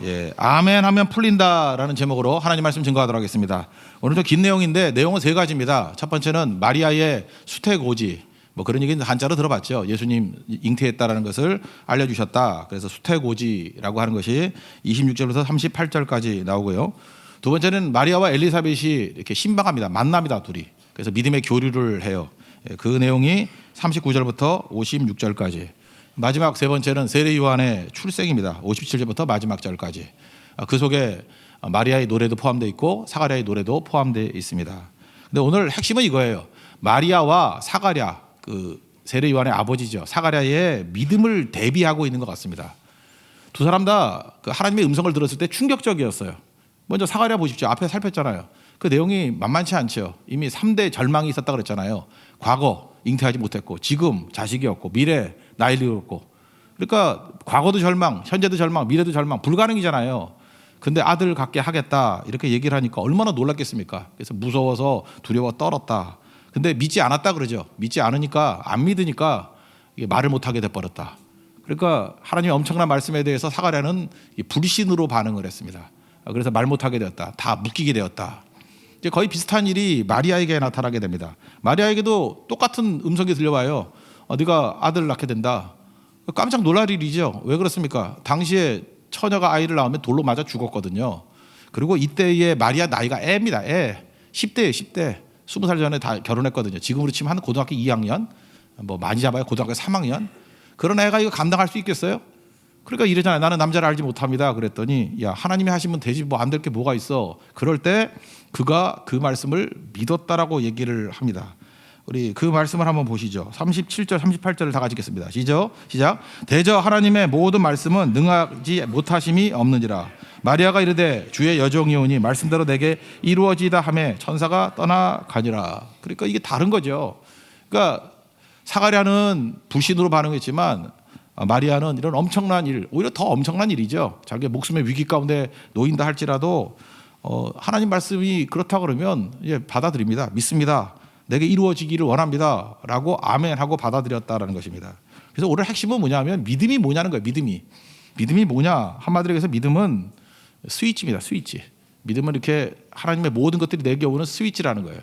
예, 아멘 하면 풀린다라는 제목으로 하나님 말씀 증거하도록 하겠습니다. 오늘 좀 긴 내용인데 내용은 세 가지입니다. 첫 번째는 마리아의 수태고지, 뭐 그런 얘기는 한자로 들어봤죠. 예수님 잉태했다라는 것을 알려주셨다. 그래서 수태고지라고 하는 것이 26절부터 38절까지 나오고요. 두 번째는 마리아와 엘리사벳이 이렇게 신방합니다. 만납니다, 둘이. 그래서 믿음의 교류를 해요. 그 내용이 39절부터 56절까지. 마지막 세 번째는 세례 요한의 출생입니다. 57절부터 마지막 절까지. 그 속에 마리아의 노래도 포함되어 있고 사가랴의 노래도 포함되어 있습니다. 근데 오늘 핵심은 이거예요. 마리아와 사가랴, 그 세례 요한의 아버지죠. 사가랴의 믿음을 대비하고 있는 것 같습니다. 두 사람 다 그 하나님의 음성을 들었을 때 충격적이었어요. 먼저 사가랴 보십시오. 앞에 살폈잖아요. 그 내용이 만만치 않죠. 이미 3대 절망이 있었다고 그랬잖아요. 과거 잉태하지 못했고, 지금 자식이 없고, 미래 나이를 잃었고. 그러니까 과거도 절망, 현재도 절망, 미래도 절망, 불가능이잖아요. 근데 아들 갖게 하겠다 이렇게 얘기를 하니까 얼마나 놀랐겠습니까? 그래서 무서워서 두려워 떨었다. 근데 믿지 않았다 그러죠. 믿지 않으니까, 안 믿으니까 이게 말을 못하게 돼버렸다. 그러니까 하나님의 엄청난 말씀에 대해서 사가랴는 불신으로 반응을 했습니다. 그래서 말 못하게 되었다. 다 묶이게 되었다. 이제 거의 비슷한 일이 마리아에게 나타나게 됩니다. 마리아에게도 똑같은 음성이 들려와요. 네가 아들을 낳게 된다. 깜짝 놀랄 일이죠. 왜 그렇습니까? 당시에 처녀가 아이를 낳으면 돌로 맞아 죽었거든요. 그리고 이때의 마리아 나이가 애입니다. 애. 10대예요. 10대. 20살 전에 다 결혼했거든요. 지금으로 치면 한 고등학교 2학년, 뭐 많이 잡아야 고등학교 3학년. 그런 애가 이거 감당할 수 있겠어요? 그러니까 이러잖아요. 나는 남자를 알지 못합니다. 그랬더니 야, 하나님이 하시면 되지 뭐 안 될 게 뭐가 있어. 그럴 때 그가 그 말씀을 믿었다라고 얘기를 합니다. 우리 그 말씀을 한번 보시죠. 37절 38절을 다 같이 읽겠습니다. 시작. 대저 하나님의 모든 말씀은 능하지 못하심이 없는지라. 마리아가 이르되 주의 여종이오니 말씀대로 내게 이루어지다 하매 천사가 떠나가니라. 그러니까 이게 다른 거죠. 그러니까 사가랴는 불신으로 반응했지만 마리아는 이런 엄청난 일, 오히려 더 엄청난 일이죠. 자기 목숨의 위기 가운데 놓인다 할지라도 하나님 말씀이 그렇다 그러면 받아들입니다. 믿습니다. 내게 이루어지기를 원합니다. 라고 아멘하고 받아들였다라는 것입니다. 그래서 오늘 핵심은 뭐냐면 믿음이 뭐냐는 거예요. 믿음이 뭐냐. 한마디로 해서 믿음은 스위치입니다. 스위치. 믿음은 이렇게 하나님의 모든 것들이 내게 오는 스위치라는 거예요.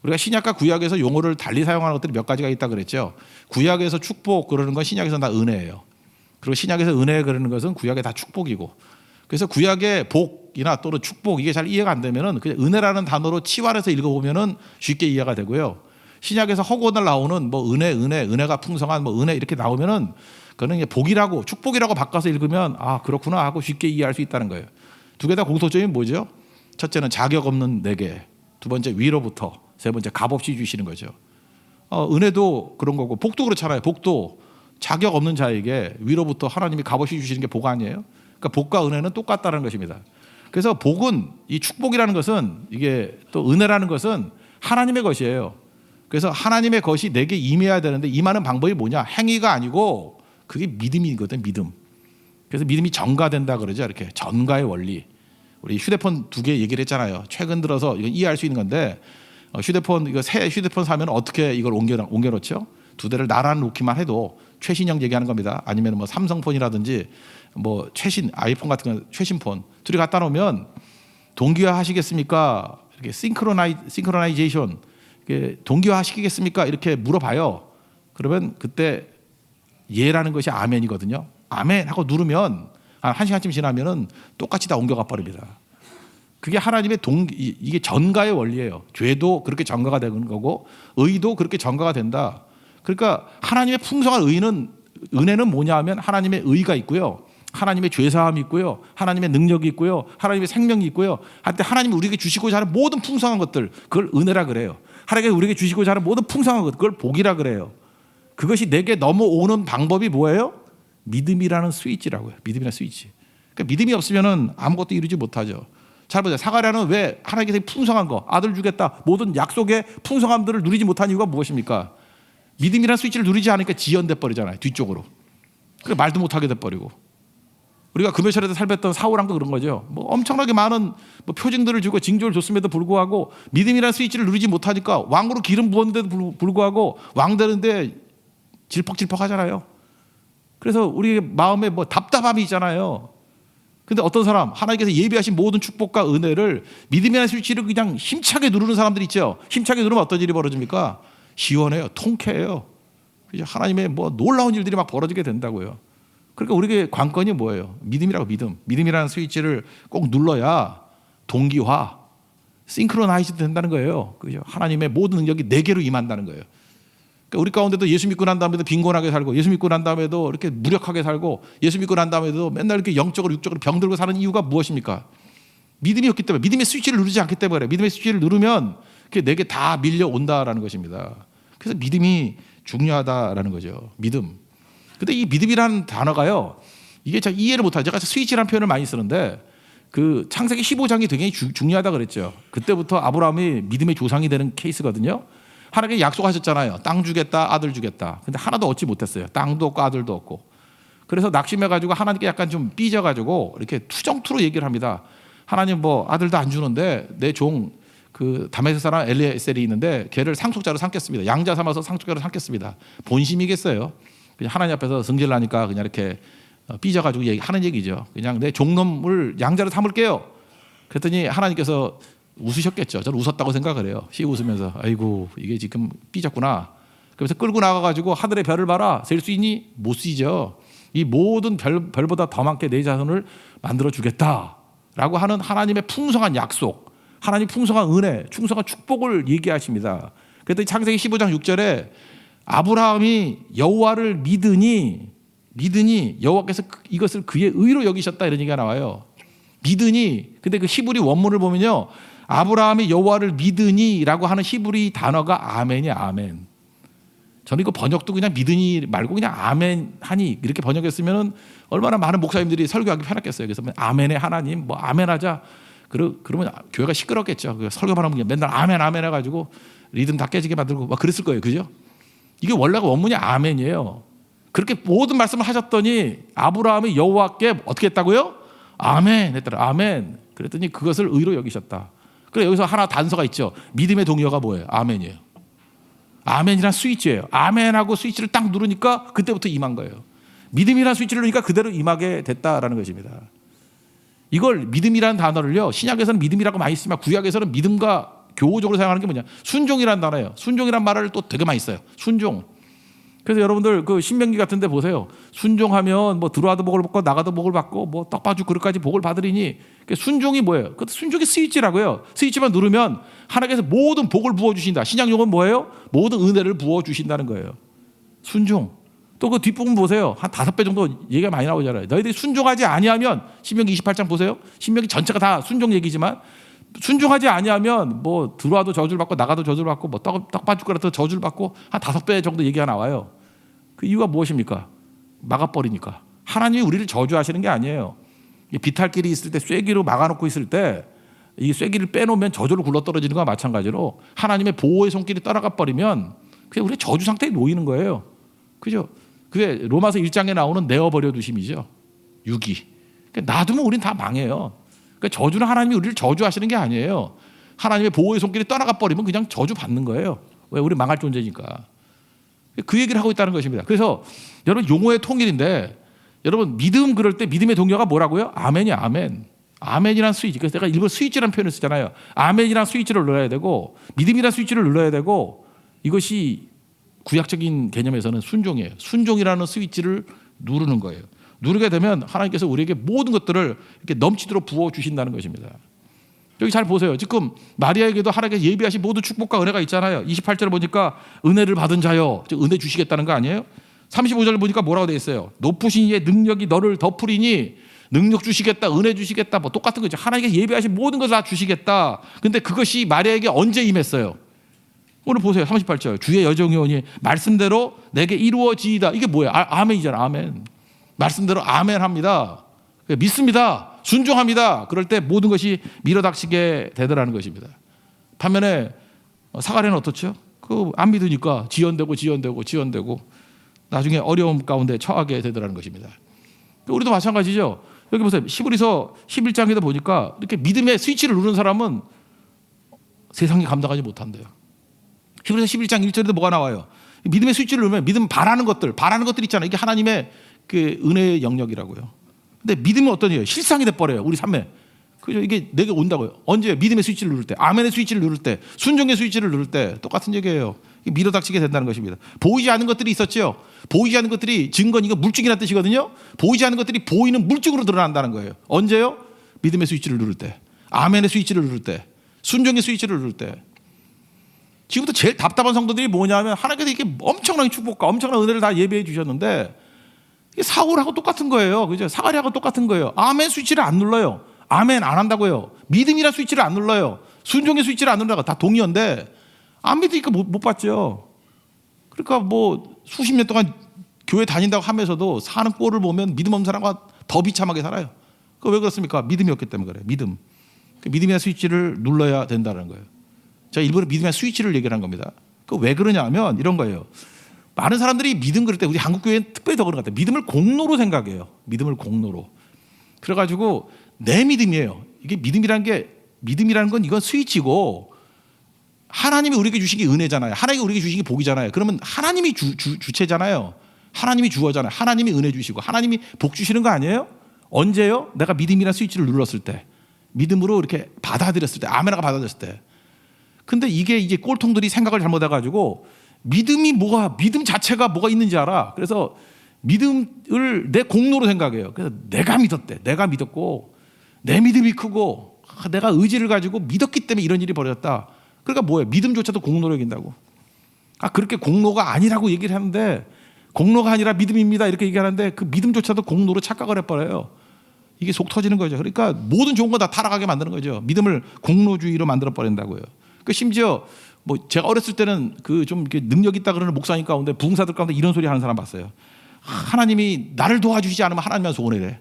우리가 신약과 구약에서 용어를 달리 사용하는 것들이 몇 가지가 있다 그랬죠. 구약에서 축복 그러는 건 신약에서 다 은혜예요. 그리고 신약에서 은혜 그러는 것은 구약에 다 축복이고. 그래서 구약의 복이나 또는 축복 이게 잘 이해가 안 되면은 그냥 은혜라는 단어로 치환해서 읽어보면은 쉽게 이해가 되고요. 신약에서 허구날 나오는 뭐 은혜가 풍성한 뭐 은혜 이렇게 나오면은 그거는 이제 복이라고 축복이라고 바꿔서 읽으면 아 그렇구나 하고 쉽게 이해할 수 있다는 거예요. 두 개 다 공통점이 뭐죠? 첫째는 자격 없는 내게, 두 번째 위로부터, 세 번째 값없이 주시는 거죠. 은혜도 그런 거고 복도 그렇잖아요. 복도 자격 없는 자에게 위로부터 하나님이 값없이 주시는 게 복 아니에요? 그러니까 복과 은혜는 똑같다는 것입니다. 그래서 복은 이 축복이라는 것은 이게 또 은혜라는 것은 하나님의 것이에요. 그래서 하나님의 것이 내게 임해야 되는데 임하는 방법이 뭐냐? 행위가 아니고 그게 믿음이거든. 믿음. 그래서 믿음이 전가된다 그러죠. 이렇게 전가의 원리. 우리 휴대폰 2개 얘기를 했잖아요. 최근 들어서 이거 이해할 수 있는 건데 휴대폰 이거 새 휴대폰 사면 어떻게 이걸 옮겨놓죠? 2대를 나란히 놓기만 해도 최신형 얘기하는 겁니다. 아니면 뭐 삼성폰이라든지 뭐 최신 아이폰 같은 거 최신폰 둘이 갖다 놓으면 동기화 하시겠습니까? 이렇게 싱크로나이제이션 동기화 시키겠습니까? 이렇게 물어봐요. 그러면 그때 예라는 것이 아멘이거든요. 아멘 하고 누르면 한 시간쯤 지나면은 똑같이 다 옮겨가 버립니다. 그게 하나님의 이게 전가의 원리예요. 죄도 그렇게 전가가 되는 거고 의도 그렇게 전가가 된다. 그러니까 하나님의 풍성한 은혜는 뭐냐 하면 하나님의 의가 있고요. 하나님의 죄사함이 있고요. 하나님의 능력이 있고요. 하나님의 생명이 있고요. 한때 하나님이 우리에게 주시고자 하는 모든 풍성한 것들 그걸 은혜라 그래요. 하나님이 우리에게 주시고자 하는 모든 풍성한 것 그걸 복이라 그래요. 그것이 내게 넘어오는 방법이 뭐예요? 믿음이라는 스위치라고요. 믿음이라는 스위치. 그러니까 믿음이 없으면은 아무것도 이루지 못하죠. 잘 보세요. 사가랴는 왜 하나님께서 풍성한 거 아들 주겠다 모든 약속의 풍성함들을 누리지 못한 이유가 무엇입니까? 믿음이라는 스위치를 누리지 않으니까 지연돼 버리잖아요. 뒤쪽으로. 그래서 말도 못하게 돼 버리고. 우리가 금요철에도 살폈던 사울왕도 그런 거죠. 뭐 엄청나게 많은 뭐 표징들을 주고 징조를 줬음에도 불구하고 믿음이라는 스위치를 누리지 못하니까 왕으로 기름 부었는데도 불구하고 왕 되는데 질퍽질퍽하잖아요. 그래서 우리 마음에 뭐 답답함이 있잖아요. 근데 어떤 사람, 하나님께서 예비하신 모든 축복과 은혜를 믿음이라는 스위치를 그냥 힘차게 누르는 사람들 있죠. 힘차게 누르면 어떤 일이 벌어집니까? 시원해요. 통쾌해요. 그죠? 하나님의 뭐 놀라운 일들이 막 벌어지게 된다고요. 그러니까 우리에게 관건이 뭐예요? 믿음이라고, 믿음. 믿음이라는 스위치를 꼭 눌러야 동기화, 싱크로나이즈 된다는 거예요. 그죠? 하나님의 모든 능력이 내게로 임한다는 거예요. 그러니까 우리 가운데도 예수 믿고 난 다음에도 빈곤하게 살고, 예수 믿고 난 다음에도 이렇게 무력하게 살고, 예수 믿고 난 다음에도 맨날 이렇게 영적으로 육적으로 병들고 사는 이유가 무엇입니까? 믿음이 없기 때문에, 믿음의 스위치를 누르지 않기 때문에. 믿음의 스위치를 누르면 그게 내게 다 밀려온다라는 것입니다. 그래서 믿음이 중요하다라는 거죠. 믿음. 근데 이 믿음이라는 단어가요, 이게 잘 이해를 못하죠. 제가 스위치라는 표현을 많이 쓰는데, 그 창세기 15장이 되게 중요하다 그랬죠. 그때부터 아브라함이 믿음의 조상이 되는 케이스거든요. 하나님께 약속하셨잖아요. 땅 주겠다, 아들 주겠다. 근데 하나도 얻지 못했어요. 땅도 없고 아들도 없고. 그래서 낙심해가지고 하나님께 약간 좀 삐져가지고 이렇게 투정투로 얘기를 합니다. 하나님 뭐 아들도 안 주는데 내 종 그 다메섹 사람 엘리에셀이 있는데 걔를 상속자로 삼겠습니다. 양자 삼아서 상속자로 삼겠습니다. 본심이겠어요. 그냥 하나님 앞에서 승질을 하니까 그냥 이렇게 삐져가지고 하는 얘기죠. 그냥 내 종놈을 양자로 삼을게요. 그랬더니 하나님께서 웃으셨겠죠. 저는 웃었다고 생각을 해요. 씩 웃으면서 아이고 이게 지금 삐졌구나. 그래서 끌고 나가가지고 하늘의 별을 봐라. 셀 수 있니? 못 쓰죠. 이 모든 별보다 더 많게 내 자손을 만들어 주겠다라고 하는 하나님의 풍성한 약속, 하나님 풍성한 은혜, 풍성한 축복을 얘기하십니다. 그랬더니 창세기 15장 6절에 아브라함이 여호와를 믿으니 여호와께서 이것을 그의 의로 여기셨다 이런 얘기가 나와요. 믿으니. 근데 그 히브리 원문을 보면요, 아브라함이 여호와를 믿으니라고 하는 히브리 단어가 아멘이야. 아멘. 저는 이거 번역도 그냥 믿으니 말고 그냥 아멘 하니 이렇게 번역했으면 얼마나 많은 목사님들이 설교하기 편했겠어요. 그래서 아멘의 하나님 뭐 아멘하자. 그러면 교회가 시끄럽겠죠. 설교만 하면 맨날 아멘 아멘 해가지고 리듬 다 깨지게 만들고 막 그랬을 거예요. 그죠? 이게 원래가 원문이 아멘이에요. 그렇게 모든 말씀을 하셨더니 아브라함이 여호와께 어떻게 했다고요? 아멘 했더라. 아멘. 그랬더니 그것을 의로 여기셨다. 그래 여기서 하나 단서가 있죠. 믿음의 동요가 뭐예요? 아멘이에요. 아멘이란 스위치예요. 아멘하고 스위치를 딱 누르니까 그때부터 임한 거예요. 믿음이란 스위치를 누르니까 그대로 임하게 됐다라는 것입니다. 이걸 믿음이라는 단어를요, 신약에서는 믿음이라고 많이 쓰지만 구약에서는 믿음과 교호적으로 사용하는 게 뭐냐? 순종이라는 단어예요. 순종이란 말을 또 되게 많이 써요. 순종. 그래서 여러분들 그 신명기 같은 데 보세요. 순종하면 뭐 들어와도 복을 받고 나가도 복을 받고 뭐 떡봐주 그릇까지 복을 받으리니. 순종이 뭐예요? 그 순종이 스위치라고요. 스위치만 누르면 하나님께서 모든 복을 부어주신다. 신약 용어는 뭐예요? 모든 은혜를 부어주신다는 거예요. 순종. 또 그 뒷부분 보세요. 한 5배 정도 얘기가 많이 나오잖아요. 너희들이 순종하지 아니하면, 신명기 28장 보세요. 신명기 전체가 다 순종 얘기지만 순종하지 아니하면 뭐 들어와도 저주를 받고 나가도 저주를 받고 뭐 떡받을 거라도 저주를 받고 한 5배 정도 얘기가 나와요. 그 이유가 무엇입니까? 막아버리니까. 하나님이 우리를 저주하시는 게 아니에요. 비탈길이 있을 때 쐐기로 막아놓고 있을 때 이 쐐기를 빼놓으면 저주를 굴러떨어지는 것과 마찬가지로 하나님의 보호의 손길이 떠나가 버리면 그냥 우리 저주 상태에 놓이는 거예요. 그죠? 그게 로마서 1장에 나오는 내어버려 두심이죠. 유기. 그러니까 놔두면 우린 다 망해요. 그러니까 저주는 하나님이 우리를 저주하시는 게 아니에요. 하나님의 보호의 손길이 떠나가 버리면 그냥 저주 받는 거예요. 왜? 우리 망할 존재니까. 그 얘기를 하고 있다는 것입니다. 그래서 여러분 용어의 통일인데, 여러분 믿음 그럴 때 믿음의 동료가 뭐라고요? 아멘이야. 아멘. 아멘이란 스위치. 그래서 내가 일부러 스위치라는 표현을 쓰잖아요. 아멘이란 스위치를 눌러야 되고 믿음이란 스위치를 눌러야 되고, 이것이 구약적인 개념에서는 순종이에요. 순종이라는 스위치를 누르는 거예요. 누르게 되면 하나님께서 우리에게 모든 것들을 이렇게 넘치도록 부어주신다는 것입니다. 여기 잘 보세요. 지금 마리아에게도 하나님께서 예비하신 모든 축복과 은혜가 있잖아요. 28절을 보니까 은혜를 받은 자여, 즉 은혜 주시겠다는 거 아니에요? 35절을 보니까 뭐라고 되어 있어요? 높으신 이의 능력이 너를 덮으리니, 능력 주시겠다, 은혜 주시겠다, 뭐 똑같은 거죠. 하나님께서 예비하신 모든 것을 다 주시겠다. 근데 그것이 마리아에게 언제 임했어요? 오늘 보세요. 38절. 주의 여종이 오니 말씀대로 내게 이루어지이다. 이게 뭐예요? 아멘이잖아. 아멘. 말씀대로 아멘 합니다. 믿습니다. 순종합니다. 그럴 때 모든 것이 밀어닥치게 되더라는 것입니다. 반면에 사가랴는 어떻죠? 그 안 믿으니까 지연되고 나중에 어려움 가운데 처하게 되더라는 것입니다. 우리도 마찬가지죠. 여기 보세요. 히브리서 11장에도 보니까 이렇게 믿음의 스위치를 누르는 사람은 세상이 감당하지 못한대요. 히브리서 11장 1절에도 뭐가 나와요? 믿음의 스위치를 누르면 믿음 바라는 것들 있잖아요. 이게 하나님의 그 은혜의 영역이라고요. 근데 믿음이 어떤 일이에요? 실상이 돼버려요. 우리 삶에. 그죠? 이게 내게 온다고요. 언제? 믿음의 스위치를 누를 때, 아멘의 스위치를 누를 때, 순종의 스위치를 누를 때 똑같은 얘기예요. 밀어닥치게 된다는 것입니다. 보이지 않는 것들이 있었죠. 보이지 않는 것들이 증거는 이거 물증이라는 뜻이거든요. 보이지 않는 것들이 보이는 물증으로 드러난다는 거예요. 언제요? 믿음의 스위치를 누를 때, 아멘의 스위치를 누를 때, 순종의 스위치를 누를 때. 지금부터 제일 답답한 성도들이 뭐냐면 하나님께서 이렇게 엄청난 축복과 엄청난 은혜를 다 예배해 주셨는데 사울하고 똑같은 거예요. 그죠? 사가랴하고 똑같은 거예요. 아멘 스위치를 안 눌러요. 아멘 안 한다고요. 믿음이란 스위치를 안 눌러요. 순종의 스위치를 안 눌러요. 다 동의어인데 안 믿으니까 못 받죠. 그러니까 뭐 수십 년 동안 교회 다닌다고 하면서도 사는 꼴을 보면 믿음 없는 사람과 더 비참하게 살아요. 그 왜 그렇습니까? 믿음이 없기 때문에 그래요. 믿음. 믿음의 스위치를 눌러야 된다는 거예요. 제가 일부러 믿음의 스위치를 얘기를 한 겁니다. 그 왜 그러냐면 이런 거예요. 많은 사람들이 믿음 그럴 때 우리 한국 교회는 특별히 더 그런 것 같아요. 믿음을 공로로 생각해요. 믿음을 공로로. 그래가지고 내 믿음이에요. 이게 믿음이라는 건 이건 스위치고 하나님이 우리에게 주신 게 은혜잖아요. 하나님이 우리에게 주신 게 복이잖아요. 그러면 하나님이 주체잖아요. 하나님이 주어잖아요. 하나님이 은혜 주시고 하나님이 복 주시는 거 아니에요? 언제요? 내가 믿음이라는 스위치를 눌렀을 때, 믿음으로 이렇게 받아들였을 때, 아멘하고 받아들였을 때. 근데 이게 꼴통들이 생각을 잘못해가지고 믿음 자체가 뭐가 있는지 알아. 그래서 믿음을 내 공로로 생각해요. 그래서 내가 믿었대. 내가 믿었고 내 믿음이 크고 내가 의지를 가지고 믿었기 때문에 이런 일이 벌어졌다. 그러니까 뭐예요? 믿음조차도 공로로 여긴다고. 그렇게 공로가 아니라고 얘기를 하는데 공로가 아니라 믿음입니다 이렇게 얘기하는데 그 믿음조차도 공로로 착각을 해버려요. 이게 속 터지는 거죠. 그러니까 모든 좋은 거 다 타락하게 만드는 거죠. 믿음을 공로주의로 만들어 버린다고요. 그 심지어 뭐 제가 어렸을 때는 그 좀 능력 있다 그러는 목사님 가운데 부흥사들 가운데 이런 소리 하는 사람 봤어요. 하나님이 나를 도와주시지 않으면 하나님만 소원해래.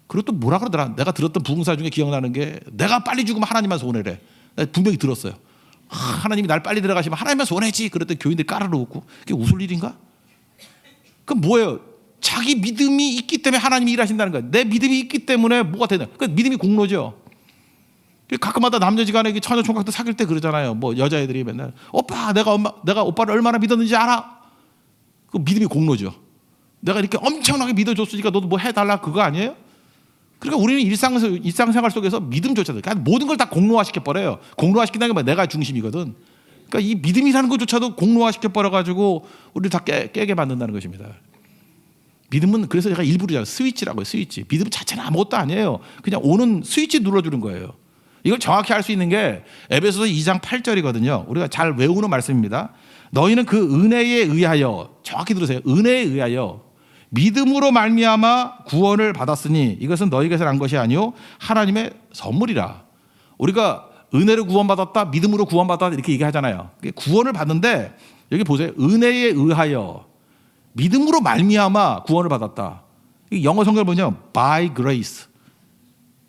그리고 또 뭐라 그러더라. 내가 들었던 부흥사 중에 기억나는 게 내가 빨리 죽으면 하나님만 소원해래. 분명히 들었어요. 하나님이 날 빨리 들어가시면 하나님만 소원해지. 그랬더니 교인들이 까르르 웃고 그게 웃을 일인가? 그럼 뭐예요? 자기 믿음이 있기 때문에 하나님이 일하신다는 거예요. 내 믿음이 있기 때문에 뭐가 되냐? 그 믿음이 공로죠. 가끔마다 남녀지간에 처녀 총각도 사귈 때 그러잖아요. 뭐 여자애들이 맨날 오빠 내가 오빠를 얼마나 믿었는지 알아? 그 믿음이 공로죠. 내가 이렇게 엄청나게 믿어줬으니까 너도 뭐 해달라 그거 아니에요? 그러니까 우리는 일상생활 속에서 믿음조차도 그러니까 모든 걸 다 공로화시켜 버려요. 공로화시킨다는 게 내가 중심이거든. 그러니까 이 믿음이라는 것조차도 공로화시켜 버려가지고 우리를 다 깨게 만든다는 것입니다. 믿음은 그래서 제가 일부러 스위치라고요. 스위치. 믿음 자체는 아무것도 아니에요. 그냥 오는 스위치 눌러주는 거예요. 이걸 정확히 알 수 있는 게 에베소서 2장 8절이거든요. 우리가 잘 외우는 말씀입니다. 너희는 그 은혜에 의하여 정확히 들으세요. 은혜에 의하여 믿음으로 말미암아 구원을 받았으니 이것은 너희에게서 난 것이 아니요 하나님의 선물이라. 우리가 은혜로 구원받았다, 믿음으로 구원받았다 이렇게 얘기하잖아요. 구원을 받는데 여기 보세요. 은혜에 의하여 믿음으로 말미암아 구원을 받았다. 영어 성경을 보면 by grace.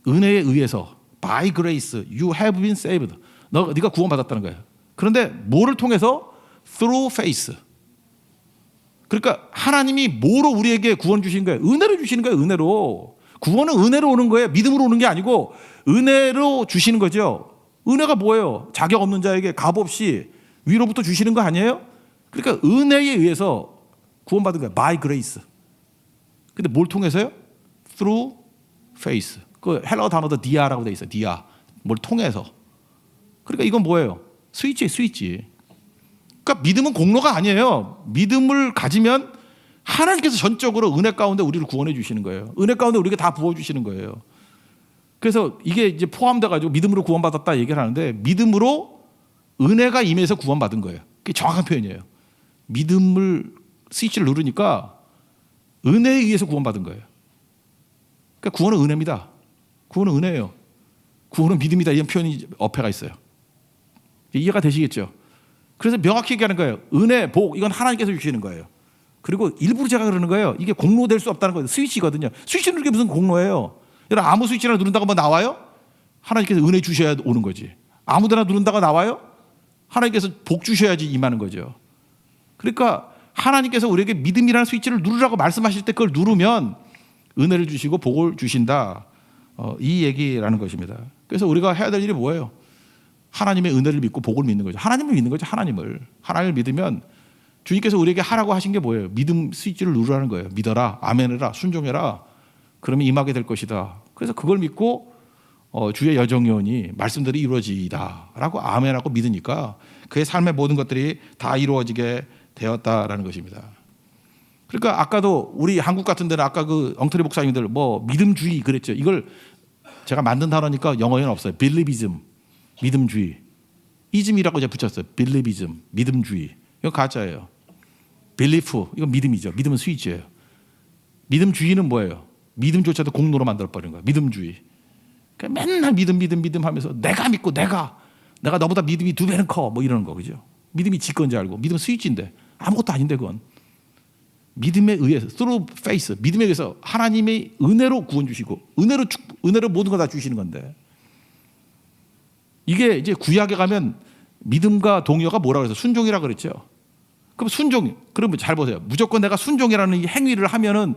은혜에 의해서 by grace you have been saved. 네가 구원받았다는 거예요. 그런데 뭐를 통해서? through faith. 그러니까 하나님이 뭐로 우리에게 구원 주신 거예요? 은혜로 주시는 거예요. 은혜로. 구원은 은혜로 오는 거예요. 믿음으로 오는 게 아니고 은혜로 주시는 거죠. 은혜가 뭐예요? 자격 없는 자에게 값없이 위로부터 주시는 거 아니에요? 그러니까 은혜에 의해서 구원받은 거예요. by grace. 근데 뭘 통해서요? through faith. 그 헬라어 단어도 디아라고 돼 있어요. 디아. 뭘 통해서. 그러니까 이건 뭐예요? 스위치. 그러니까 믿음은 공로가 아니에요. 믿음을 가지면 하나님께서 전적으로 은혜 가운데 우리를 구원해 주시는 거예요. 은혜 가운데 우리에게 다 부어 주시는 거예요. 그래서 이게 이제 포함돼 가지고 믿음으로 구원받았다 얘기를 하는데 믿음으로 은혜가 임해서 구원받은 거예요. 그게 정확한 표현이에요. 믿음을 스위치를 누르니까 은혜에 의해서 구원받은 거예요. 그러니까 구원은 은혜입니다. 구원은 은혜예요. 구원은 믿음이다 이런 표현이 어폐가 있어요. 이해가 되시겠죠? 그래서 명확히 얘기하는 거예요. 은혜, 복 이건 하나님께서 주시는 거예요. 그리고 일부러 제가 그러는 거예요. 이게 공로될 수 없다는 거예요. 스위치거든요. 스위치 누르는 게 무슨 공로예요? 여러분 아무 스위치나 누른다고 뭐 나와요? 하나님께서 은혜 주셔야 오는 거지. 아무데나 누른다고 나와요? 하나님께서 복 주셔야지 임하는 거죠. 그러니까 하나님께서 우리에게 믿음이라는 스위치를 누르라고 말씀하실 때 그걸 누르면 은혜를 주시고 복을 주신다. 이 얘기라는 것입니다. 그래서 우리가 해야 될 일이 뭐예요? 하나님의 은혜를 믿고 복을 믿는 거죠. 하나님을 믿는 거죠. 하나님을 믿으면 주님께서 우리에게 하라고 하신 게 뭐예요? 믿음 스위치를 누르라는 거예요. 믿어라, 아멘해라, 순종해라. 그러면 임하게 될 것이다. 그래서 그걸 믿고 주의 여정연이 말씀대로 이루어지다라고 아멘하고 믿으니까 그의 삶의 모든 것들이 다 이루어지게 되었다라는 것입니다. 그러니까 아까도 우리 한국 같은 데는 아까 그 엉터리 목사님들 뭐 믿음주의 그랬죠. 이걸 제가 만든 단어니까 영어에는 없어요. believism, 믿음주의. 이즘이라고 제가 붙였어요. believism, 믿음주의. 이거 가짜예요. belief, 이건 믿음이죠. 믿음은 스위치예요. 믿음주의는 뭐예요? 믿음조차도 공로로 만들어버린 거예요. 믿음주의. 그러니까 맨날 믿음 하면서 내가 믿고 내가 너보다 믿음이 2배는 커 뭐 이러는 거 그죠? 믿음이 지 건지 알고 믿음은 스위치인데 아무것도 아닌데 그건 믿음에 의해서 through faith 믿음에 의해서 하나님의 은혜로 구원 주시고 은혜로 모든 걸 다 주시는 건데 이게 이제 구약에 가면 믿음과 동의어가 뭐라 그래서 순종이라 그랬죠. 그럼 순종 그러면 잘 보세요. 무조건 내가 순종이라는 이 행위를 하면은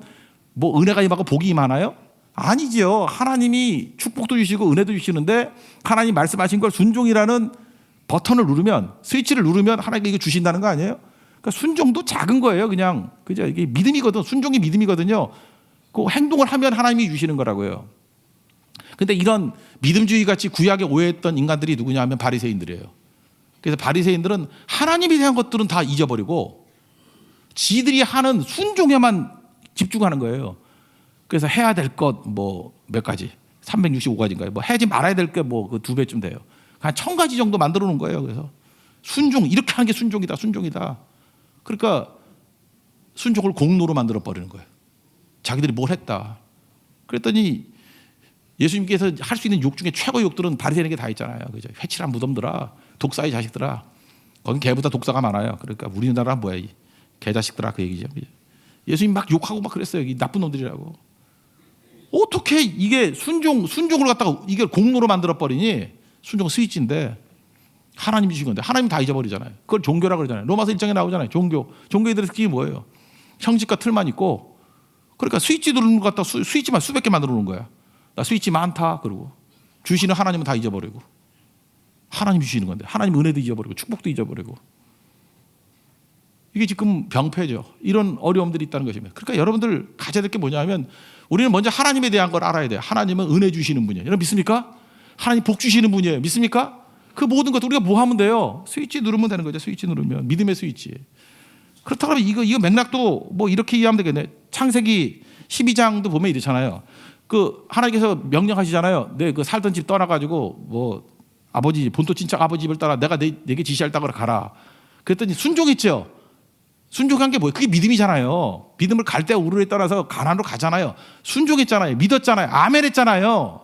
뭐 은혜가 임하고 복이 임하나요? 아니죠. 하나님이 축복도 주시고 은혜도 주시는데 하나님 말씀하신 걸 순종이라는 버튼을 누르면 스위치를 누르면 하나님께 이거 주신다는 거 아니에요? 그러니까 순종도 작은 거예요. 그냥 그죠? 이게 믿음이거든. 순종이 믿음이거든요. 그 행동을 하면 하나님이 주시는 거라고요. 근데 이런 믿음주의 같이 구약에 오해했던 인간들이 누구냐 하면 바리새인들이에요. 그래서 바리새인들은 하나님에 대한 것들은 다 잊어버리고 지들이 하는 순종에만 집중하는 거예요. 그래서 해야 될 것 뭐 몇 가지 365가지인가요? 뭐 해야지 말아야 될 게 뭐 그 2배쯤 돼요. 한 1000가지 정도 만들어 놓은 거예요. 그래서 순종 이렇게 하는 게 순종이다. 그러니까 순종을 공로로 만들어 버리는 거예요. 자기들이 뭘 했다. 그랬더니 예수님께서 할 수 있는 욕 중에 최고의 욕들은 바리새인에게 다 있잖아요. 그죠? 회칠한 무덤들아, 독사의 자식들아. 거긴 개보다 독사가 많아요. 그러니까 우리나라 뭐야 이 개자식들아 그 얘기죠. 예수님 막 욕하고 막 그랬어요. 이 나쁜 놈들이라고. 어떻게 이게 순종을 갖다가 이게 공로로 만들어 버리니 순종 스위치인데 하나님이 주신 건데 하나님 다 잊어버리잖아요. 그걸 종교라고 그러잖아요. 로마서 1장에 나오잖아요. 종교애들의 특징이 뭐예요? 형식과 틀만 있고 그러니까 스위치 누르는 것 갖다 스위치만 수백 개 만들어 놓은 거야. 나 스위치 많다 그러고 주시는 하나님은 다 잊어버리고 하나님 주시는 건데 하나님 은혜도 잊어버리고 축복도 잊어버리고 이게 지금 병폐죠. 이런 어려움들이 있다는 것입니다. 그러니까 여러분들 가져야 될 게 뭐냐면 우리는 먼저 하나님에 대한 걸 알아야 돼요. 하나님은 은혜 주시는 분이에요. 여러분 믿습니까? 하나님 복 주시는 분이에요. 믿습니까? 그 모든 것 우리가 뭐 하면 돼요? 스위치 누르면 되는 거죠. 스위치 누르면 믿음의 스위치. 그렇다고 하면 이거 맥락도 뭐 이렇게 이해하면 되겠네. 창세기 12장도 보면 이렇잖아요. 그 하나님께서 명령하시잖아요. 내 그 살던 집 떠나가지고 뭐 아버지 본토 친척 아버지 집을 떠나 내가 내게 지시할 땅으로 가라. 그랬더니 순종했죠. 순종한 게 뭐예요? 그게 믿음이잖아요. 믿음을 갈대 우르에 떠나서 가나안으로 가잖아요. 순종했잖아요. 믿었잖아요. 아멘했잖아요.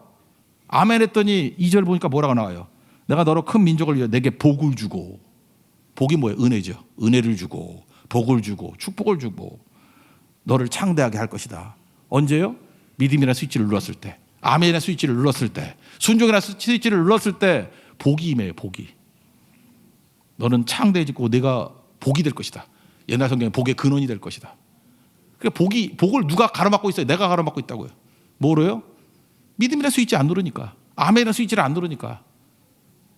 아멘했더니 2절 보니까 뭐라고 나와요? 내가 너로 큰 민족을 위해 내게 복을 주고 복이 뭐예요? 은혜죠. 은혜를 주고 복을 주고 축복을 주고 너를 창대하게 할 것이다. 언제요? 믿음이라는 스위치를 눌렀을 때 아멘이라는 스위치를 눌렀을 때 순종이라는 스위치를 눌렀을 때 복이 임해요. 복이. 너는 창대해지고 내가 복이 될 것이다. 옛날 성경에 복의 근원이 될 것이다. 그러니까 복을 누가 가로막고 있어요? 내가 가로막고 있다고요. 뭐로요? 믿음이라는 스위치 안 누르니까 아멘이라는 스위치를 안 누르니까.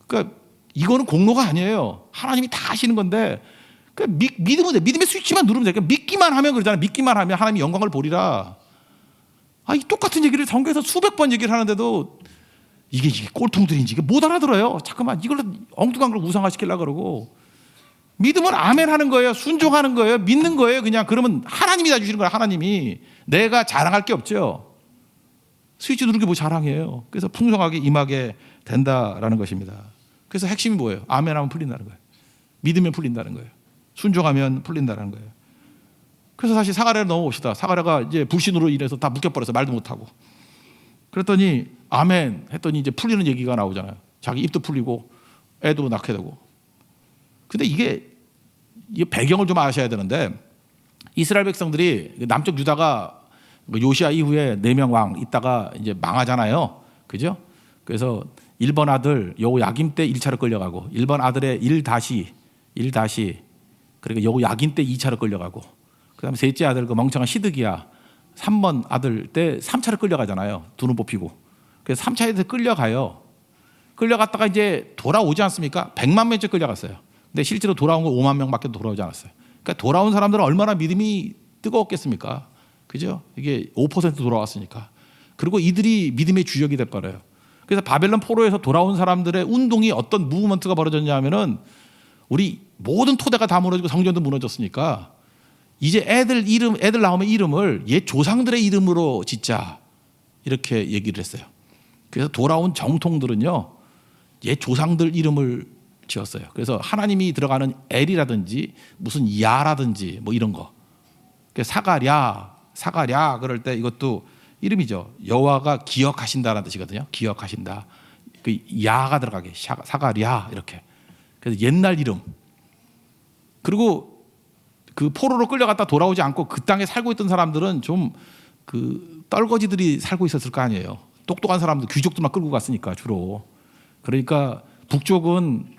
그러니까 이거는 공로가 아니에요. 하나님이 다 하시는 건데 그러니까 믿음은 돼. 믿음의 스위치만 누르면 돼. 그러니까 믿기만 하면 그러잖아요. 믿기만 하면 하나님이 영광을 보리라. 이 똑같은 얘기를 성경에서 수백 번 얘기를 하는데도 이게 꼴통들인지 이게 못 알아들어요. 잠깐만 이걸 엉뚱한 걸 우상화시키려고 그러고 믿음은 아멘 하는 거예요. 순종하는 거예요. 믿는 거예요. 그냥 그러면 하나님이 다 주시는 거예요. 하나님이. 내가 자랑할 게 없죠. 스위치 누르는 게 뭐 자랑이에요. 그래서 풍성하게 임하게 된다라는 것입니다. 그래서 핵심이 뭐예요? 아멘 하면 풀린다는 거예요. 믿으면 풀린다는 거예요. 순종하면 풀린다는 거예요. 그래서 다시 사가랴를 넘어봅시다. 사가랴가 이제 불신으로 인해서 다 묶여버려서 말도 못하고. 그랬더니 아멘 했더니 이제 풀리는 얘기가 나오잖아요. 자기 입도 풀리고 애도 낳게 되고. 근데 이게 배경을 좀 아셔야 되는데 이스라엘 백성들이 남쪽 유다가 요시아 이후에 4명 왕 있다가 이제 망하잖아요. 그죠? 그래서 1번 아들 여호야김 때 1차로 끌려가고 1번 아들의 일다시 그러니까 여호야긴 때 2차로 끌려가고 그다음에 셋째 아들 그 멍청한 시드기야 3번 아들 때 3차로 끌려가잖아요. 두 눈 뽑히고. 그래서 3차에서 끌려가요. 끌려갔다가 이제 돌아오지 않습니까? 100만 명째 끌려갔어요. 근데 실제로 돌아온 거 5만 명밖에 돌아오지 않았어요. 그러니까 돌아온 사람들은 얼마나 믿음이 뜨거웠겠습니까? 그죠? 이게 5% 돌아왔으니까. 그리고 이들이 믿음의 주역이 돼버려요. 그래서 바벨론 포로에서 돌아온 사람들의 운동이 어떤 무브먼트가 벌어졌냐 하면은 우리 모든 토대가 다 무너지고 성전도 무너졌으니까 이제 애들 나오면 이름을 옛 조상들의 이름으로 짓자. 이렇게 얘기를 했어요. 그래서 돌아온 정통들은요, 옛 조상들 이름을 지었어요. 그래서 하나님이 들어가는 엘이라든지 무슨 야라든지 뭐 이런 거. 사가랴 그럴 때 이것도 이름이죠. 여호와가 기억하신다라는 뜻이거든요. 기억하신다. 그 야가 들어가게 사가랴 이렇게. 그래서 옛날 이름. 그리고 그 포로로 끌려갔다 돌아오지 않고 그 땅에 살고 있던 사람들은 좀 그 떨거지들이 살고 있었을 거 아니에요. 똑똑한 사람들, 귀족들만 끌고 갔으니까 주로. 그러니까 북쪽은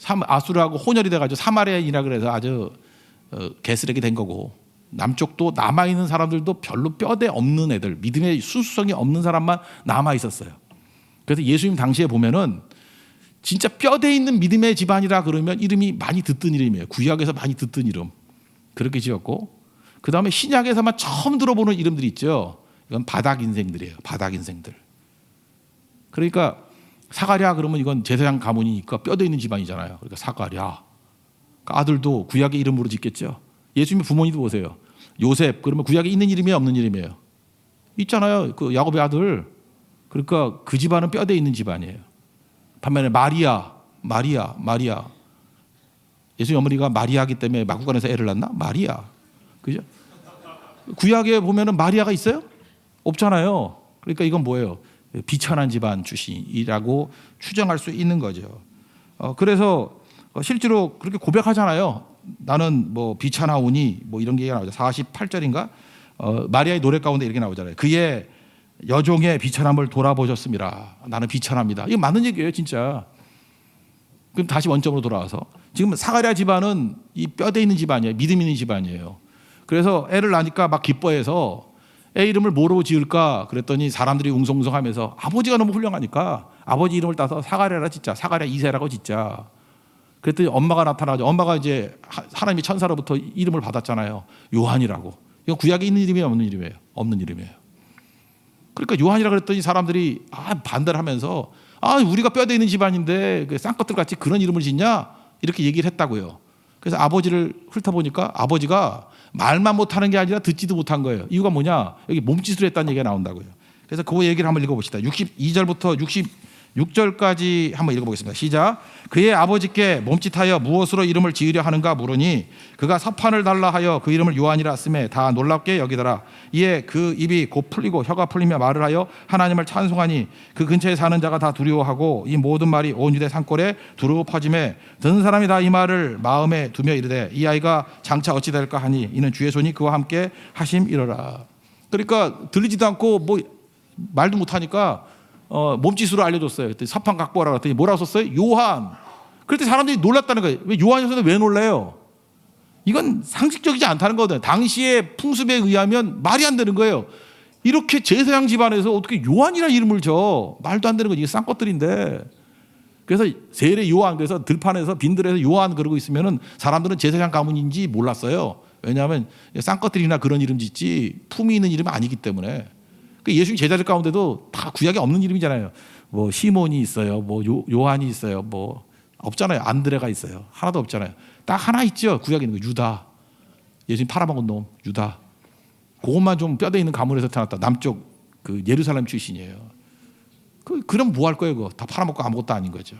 아수르하고 혼혈이 돼가지고 사마리아인이라 그래서 아주 개쓰레기 된 거고, 남쪽도 남아있는 사람들도 별로 뼈대 없는 애들, 믿음의 수수성이 없는 사람만 남아 있었어요. 그래서 예수님 당시에 보면은 진짜 뼈대 있는 믿음의 집안이라 그러면 이름이 많이 듣던 이름이에요. 구약에서 많이 듣던 이름. 그렇게 지었고, 그 다음에 신약에서만 처음 들어보는 이름들이 있죠. 이건 바닥 인생들이에요. 바닥 인생들. 그러니까 사가랴 그러면 이건 제사장 가문이니까 뼈대 있는 집안이잖아요. 그러니까 사가랴. 그러니까 아들도 구약의 이름으로 짓겠죠. 예수님의 부모님도 보세요. 요셉 그러면 구약에 있는 이름이에요, 없는 이름이에요? 있잖아요. 그 야곱의 아들. 그러니까 그 집안은 뼈대 있는 집안이에요. 반면에 마리아. 예수님 어머니가 마리아기 때문에 막국간에서 애를 낳나? 마리아. 그죠? 구약에 보면은 마리아가 있어요? 없잖아요. 그러니까 이건 뭐예요? 비천한 집안 출신이라고 추정할 수 있는 거죠. 그래서 실제로 그렇게 고백하잖아요. 나는 뭐 비천하오니 뭐 이런 얘기가 나오죠. 48절인가? 마리아의 노래 가운데 이렇게 나오잖아요. 그의 여종의 비천함을 돌아보셨습니다. 나는 비천합니다. 이거 맞는 얘기예요, 진짜. 그럼 다시 원점으로 돌아와서 지금 사가랴 집안은 이 뼈대 있는 집안이에요. 믿음 있는 집안이에요. 그래서 애를 낳으니까 막 기뻐해서 애 이름을 뭐로 지을까 그랬더니 사람들이 웅성웅성하면서 아버지가 너무 훌륭하니까 아버지 이름을 따서 사가랴라 짓자. 사가랴 2세라고 짓자. 그랬더니 엄마가 나타나죠. 엄마가 이제 하나님의 천사로부터 이름을 받았잖아요. 요한이라고. 이건 구약에 있는 이름이에요, 없는 이름이에요? 없는 이름이에요. 그러니까 요한이라 그랬더니 사람들이 반대를 하면서 우리가 뼈대 있는 집안인데 쌍꺼풀 같이 그런 이름을 짓냐? 이렇게 얘기를 했다고요. 그래서 아버지를 훑어보니까 아버지가 말만 못하는 게 아니라 듣지도 못한 거예요. 이유가 뭐냐? 여기 몸짓을 했다는 얘기가 나온다고요. 그래서 그 얘기를 한번 읽어봅시다. 62절부터 66절까지 한번 읽어보겠습니다. 시작. 그의 아버지께 몸짓하여 무엇으로 이름을 지으려 하는가 물으니 그가 서판을 달라 하여 그 이름을 요한이라 쓰매 다 놀랍게 여기더라. 이에 그 입이 곧 풀리고 혀가 풀리며 말을 하여 하나님을 찬송하니 그 근처에 사는 자가 다 두려워하고 이 모든 말이 온 유대 산골에 두루 퍼지매 듣는 사람이 다 이 말을 마음에 두며 이르되 이 아이가 장차 어찌 될까 하니 이는 주의 손이 그와 함께 하심이로라. 그러니까 들리지도 않고 뭐 말도 못하니까 몸짓으로 알려줬어요. 그때 서판 갖고 오라 그랬더니 뭐라고 썼어요? 요한. 그랬더니 사람들이 놀랐다는 거예요. 왜 요한이었는데 왜 놀래요? 이건 상식적이지 않다는 거거든요. 당시의 풍습에 의하면 말이 안 되는 거예요. 이렇게 제사장 집안에서 어떻게 요한이라는 이름을 줘? 말도 안 되는 거지. 이게 쌍것들인데. 그래서 세례 요한, 그래서 들판에서 빈들에서 요한 그러고 있으면은 사람들은 제사장 가문인지 몰랐어요. 왜냐하면 쌍것들이나 그런 이름 짓지 품이 있는 이름이 아니기 때문에. 예수님 제자들 가운데도 다 구약에 없는 이름이잖아요. 뭐 시몬이 있어요. 뭐 요한이 있어요. 뭐 없잖아요. 안드레가 있어요. 하나도 없잖아요. 딱 하나 있죠. 구약에 있는 거 유다. 예수님 팔아먹은 놈 유다. 그것만 좀 뼈대 있는 가문에서 태어났다. 남쪽 그 예루살렘 출신이에요. 그럼 뭐 할 거예요? 그거 다 팔아먹고 아무것도 아닌 거죠.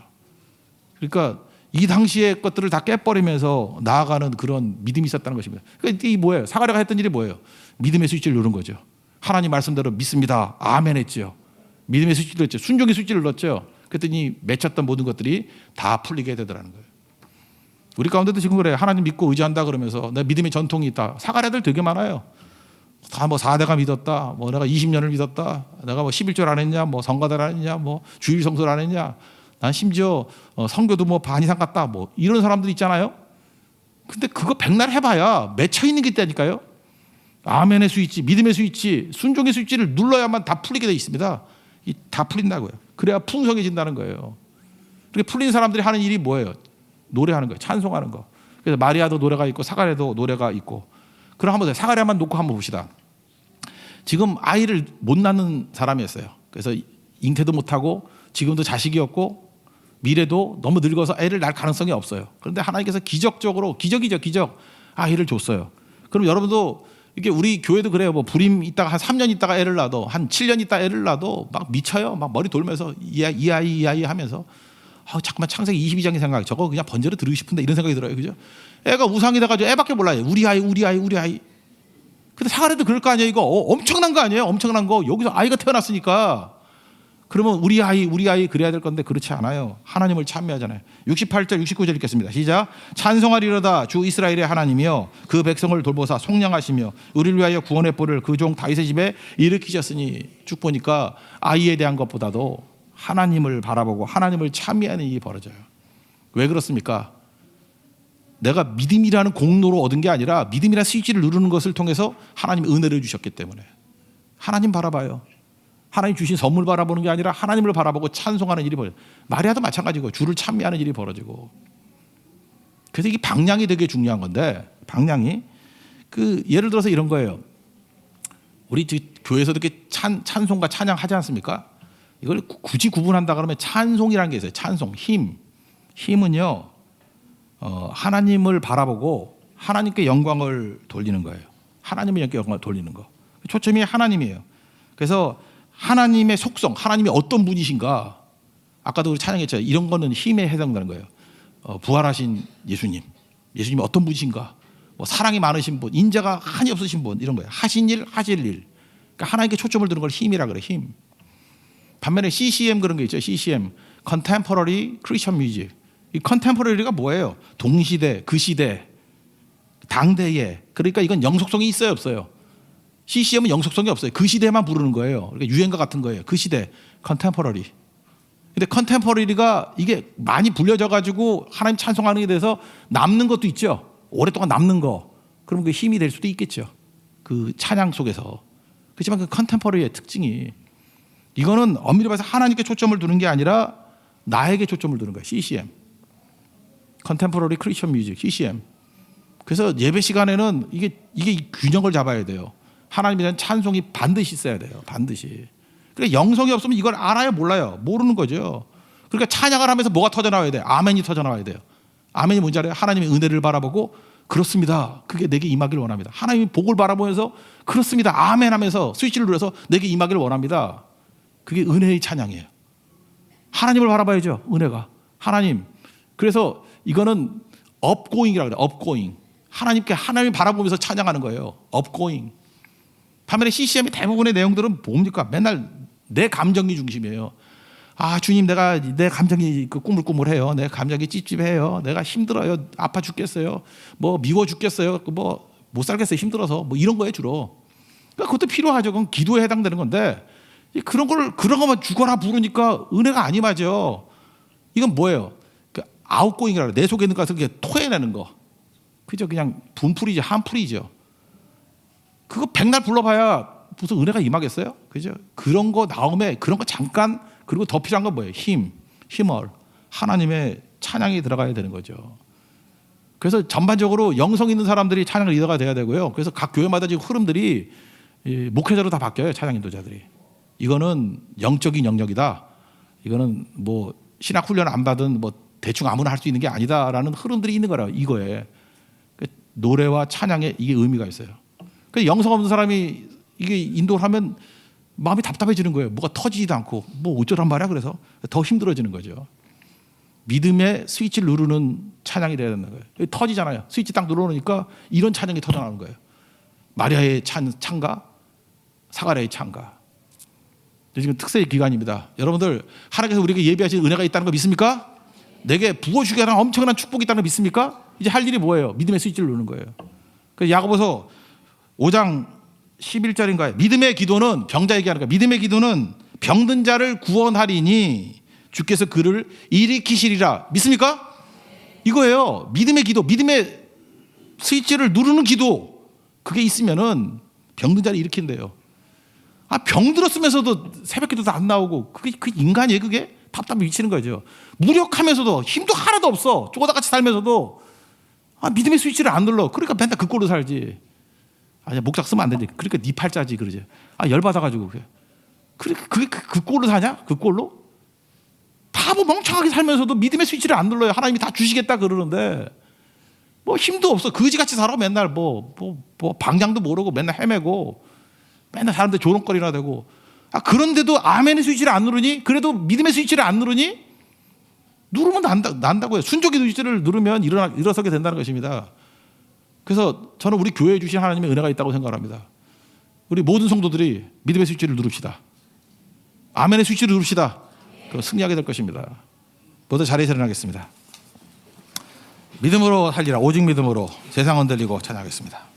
그러니까 이 당시의 것들을 다 깨버리면서 나아가는 그런 믿음이 있었다는 것입니다. 그러니까 이 뭐예요? 사가랴가 했던 일이 뭐예요? 믿음의 스위치를 누른 거죠. 하나님 말씀대로 믿습니다. 아멘 했죠. 믿음의 스위치를 넣었죠. 순종의 스위치를 넣었죠. 그랬더니 맺혔던 모든 것들이 다 풀리게 되더라는 거예요. 우리 가운데도 지금 그래. 하나님 믿고 의지한다 그러면서 내 믿음의 전통이 있다. 사가랴들 되게 많아요. 다 뭐 4대가 믿었다. 뭐 내가 20년을 믿었다. 내가 뭐 11절 안 했냐. 뭐 성가대 안 했냐. 뭐 주일 성소를 안 했냐. 난 심지어 성교도 뭐 반 이상 갔다. 뭐 이런 사람들 있잖아요. 근데 그거 백날 해봐야 맺혀 있는 게 있다니까요. 아멘의 스위치, 믿음의 스위치, 순종의 스위치를 눌러야만 다 풀리게 돼 있습니다. 다 풀린다고요. 그래야 풍성해진다는 거예요. 그렇게 풀린 사람들이 하는 일이 뭐예요? 노래하는 거예요. 찬송하는 거. 그래서 마리아도 노래가 있고 사가랴도 노래가 있고. 그럼 한번 사가랴만 놓고 한번 봅시다. 지금 아이를 못 낳는 사람이었어요. 그래서 잉태도 못하고 지금도 자식이 없고 미래도 너무 늙어서 애를 낳을 가능성이 없어요. 그런데 하나님께서 기적적으로 기적이죠, 기적. 아이를 줬어요. 그럼 여러분도 이게 우리 교회도 그래요. 뭐 불임 있다가 한 3년 있다가 애를 낳아도 한 7년 있다 애를 낳아도 막 미쳐요. 막 머리 돌면서 이 아이 하면서 잠깐만 창세기 22장의 생각 저거 그냥 번제로 드리고 싶은데 이런 생각이 들어요. 그죠? 애가 우상이 돼가지고 애밖에 몰라요. 우리 아이. 근데 사가랴도 그럴 거 아니에요. 이거 엄청난 거 아니에요? 엄청난 거. 여기서 아이가 태어났으니까 그러면 우리 아이 그래야 될 건데 그렇지 않아요. 하나님을 찬미하잖아요. 68절 69절 읽겠습니다. 시작. 찬송하리로다 주 이스라엘의 하나님이여 그 백성을 돌보사 속량하시며 우리를 위하여 구원의 뿔을 그 종 다윗의 집에 일으키셨으니 쭉 보니까 아이에 대한 것보다도 하나님을 바라보고 하나님을 찬미하는 일이 벌어져요. 왜 그렇습니까? 내가 믿음이라는 공로로 얻은 게 아니라 믿음이라는 스위치를 누르는 것을 통해서 하나님이 은혜를 주셨기 때문에 하나님 바라봐요. 하나님 주신 선물 바라보는 게 아니라 하나님을 바라보고 찬송하는 일이 벌어져요. 마리아도 마찬가지고 주를 찬미하는 일이 벌어지고. 그래서 이게 방향이 되게 중요한 건데 방향이 예를 들어서 이런 거예요. 우리 교회에서도 이렇게 찬송과 찬양하지 않습니까? 이걸 굳이 구분한다 그러면 찬송이라는 게 있어요. 찬송, 힘은요 하나님을 바라보고 하나님께 영광을 돌리는 거예요. 하나님의 영광을 돌리는 거. 초점이 하나님이에요. 그래서 하나님의 속성, 하나님이 어떤 분이신가. 아까도 우리 찬양했죠. 이런 거는 힘에 해당되는 거예요. 부활하신 예수님이 어떤 분이신가. 뭐 사랑이 많으신 분, 인자가 한이 없으신 분 이런 거예요. 하신 일, 하실 일. 그러니까 하나님께 초점을 두는 걸 힘이라 그래. 힘. 반면에 CCM 그런 게 있죠. CCM, Contemporary Christian Music. 이 컨템포러리가 뭐예요? 동시대, 그 시대, 당대에. 그러니까 이건 영속성이 있어요, 없어요? CCM은 영속성이 없어요. 그 시대만 부르는 거예요. 그러니까 유행가 같은 거예요. 그 시대, 컨템포러리. 근데 컨템포러리가 이게 많이 불려져 가지고 하나님 찬송하는 게 돼서 남는 것도 있죠. 오랫동안 남는 거. 그러면 그 힘이 될 수도 있겠죠. 그 찬양 속에서. 그렇지만 그 컨템포러리의 특징이 이거는 엄밀히 봐서 하나님께 초점을 두는 게 아니라 나에게 초점을 두는 거예요. CCM. 컨템포러리 크리스천 뮤직, CCM. 그래서 예배 시간에는 이게 균형을 잡아야 돼요. 하나님에 대한 찬송이 반드시 있어야 돼요. 반드시. 그러니까 영성이 없으면 이걸 알아요, 몰라요? 모르는 거죠. 그러니까 찬양을 하면서 뭐가 터져나와야 돼요? 아멘이 터져나와야 돼요. 아멘이 뭔지 알아요? 하나님의 은혜를 바라보고 그렇습니다. 그게 내게 임하기를 원합니다. 하나님의 복을 바라보면서 그렇습니다. 아멘 하면서 스위치를 눌러서 내게 임하기를 원합니다. 그게 은혜의 찬양이에요. 하나님을 바라봐야죠. 은혜가. 하나님. 그래서 이거는 업고잉이라고 그래요. 업고잉. 하나님 바라보면서 찬양하는 거예요. 업고잉. 반면에 CCM의 대부분의 내용들은 뭡니까? 맨날 내 감정이 중심이에요. 주님 내 감정이 꾸물꾸물해요. 내 감정이 찝찝해요. 내가 힘들어요. 아파 죽겠어요. 뭐 미워 죽겠어요. 뭐 못 살겠어요. 힘들어서. 뭐 이런 거예요 주로. 그러니까 그것도 필요하죠. 그건 기도에 해당되는 건데 그런 것만 죽어라 부르니까 은혜가 안 임하죠. 이건 뭐예요? 아웃고잉이라고 내 속에 있는 것을 토해내는 거. 그죠? 그냥 분풀이죠. 한풀이죠. 그거 백날 불러봐야 무슨 은혜가 임하겠어요? 그죠? 그런 거 나오면 그런 거 잠깐. 그리고 더 필요한 건 뭐예요? 힘을. 하나님의 찬양이 들어가야 되는 거죠. 그래서 전반적으로 영성 있는 사람들이 찬양 리더가 돼야 되고요. 그래서 각 교회마다 지금 흐름들이 목회자로 다 바뀌어요. 찬양 인도자들이. 이거는 영적인 영역이다. 이거는 뭐 신학 훈련 안 받은 뭐 대충 아무나 할 수 있는 게 아니다라는 흐름들이 있는 거라 이거에. 노래와 찬양에 이게 의미가 있어요. 그래서 영성 없는 사람이 이게 인도를 하면 마음이 답답해지는 거예요. 뭐가 터지지도 않고 뭐 어쩌란 말이야. 그래서 더 힘들어지는 거죠. 믿음의 스위치를 누르는 찬양이 돼야 된다는 거예요. 터지잖아요. 스위치 딱 눌러놓으니까 이런 찬양이 터져나오는 거예요. 마리아의 찬가, 사가랴의 찬가. 지금 특세의 기간입니다. 여러분들 하나님께서 우리에게 예비하신 은혜가 있다는 거 믿습니까? 내게 부어주게 하는 엄청난 축복이 있다는 거 믿습니까? 이제 할 일이 뭐예요? 믿음의 스위치를 누르는 거예요. 그래서 야고보서 5장 11절인가요? 믿음의 기도는 병자 얘기하는 거예요. 믿음의 기도는 병든 자를 구원하리니 주께서 그를 일으키시리라. 믿습니까? 이거예요. 믿음의 기도, 믿음의 스위치를 누르는 기도. 그게 있으면은 병든 자를 일으킨대요. 병들었으면서도 새벽기도도 안 나오고 그게 그 인간이에요. 그게 답답해 미치는 거죠. 무력하면서도 힘도 하나도 없어. 쪼다같이 살면서도 믿음의 스위치를 안 눌러. 그러니까 맨날 그 꼴로 살지. 아니 목작 쓰면 안 되지. 그러니까 네 팔자지 그러지. 아 열받아가지고 그래. 그게 그 꼴로 사냐? 그 꼴로? 바보 멍청하게 살면서도 믿음의 스위치를 안 눌러요. 하나님이 다 주시겠다 그러는데 뭐 힘도 없어. 거지같이 살아. 맨날 뭐 방향도 모르고 맨날 헤매고 맨날 사람들 조롱거리나 되고. 아 그런데도 아멘의 스위치를 안 누르니? 그래도 믿음의 스위치를 안 누르니? 누르면 난다고요. 순종의 스위치를 누르면 일어서게 된다는 것입니다. 그래서 저는 우리 교회에 주신 하나님의 은혜가 있다고 생각합니다. 우리 모든 성도들이 믿음의 스위치를 누릅시다. 아멘의 스위치를 누릅시다. 그럼 승리하게 될 것입니다. 모두 자리에서 일어나겠습니다. 믿음으로 살리라. 오직 믿음으로 세상 흔들리고 찬양하겠습니다.